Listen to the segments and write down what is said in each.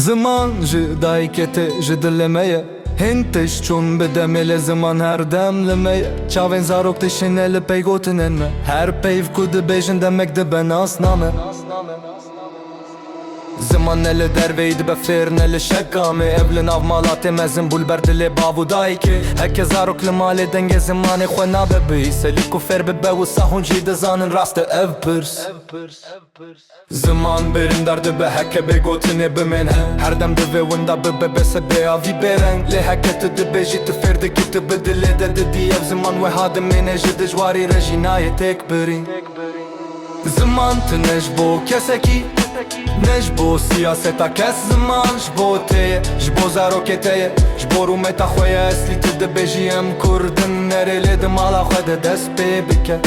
زمان جي دایکته جي دلمeye هنتش چون بدمل زمان هر دم لمeye چاوین زاروک تشینه لپیگوتنن me her peyv kudu bejin demek de ben asname زمان نل دروید بفر نل شکامه evlen av malat emezin bulber dile bavu dayke heke zarok limale denge zamanı khona bebi selik kufer bebe و sahun jide zanın rast ev pers zaman berin derdi be heke begotine bemen her dem de ve wenda bebe bese be avi beren le heke de beji te ferde git bedile de diye zaman ve hadim mene jide jwari rejinaye tek berin zaman tneş bo keseki نجبو سياستا كاس زمان جبو تيه جبو زاروكتيه جبو رومتا خويا اسلي تدبجي ام كردن نري لد مالا خودا دس بيبكا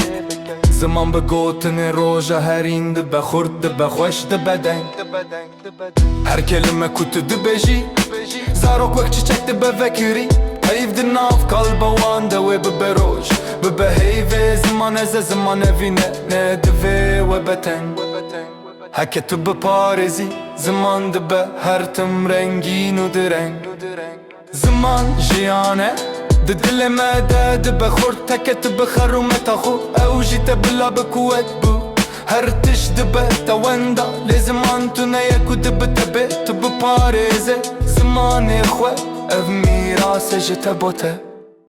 زمان بقوتن روجا هرين دبا خورد دبا خوش دبا دين هر كلمة كنت دبجي زاروك وقت چچك دبا فكري هيف دناف قلبا وان دوي ببروج ببا هيفي زمان ازا زمان افينه ندفي وبتن هکه تو بپارزی زمان دبه هر تم رنگین و درنگ زمان جیانه ده دل مده دبه خورد تکه تو بخرومت خو او جیت بلا بکوت بو هر تش دبه توندا لزمان تو نیکو دبه تبه تو بپارزه زمان خواه او میراس جت بوته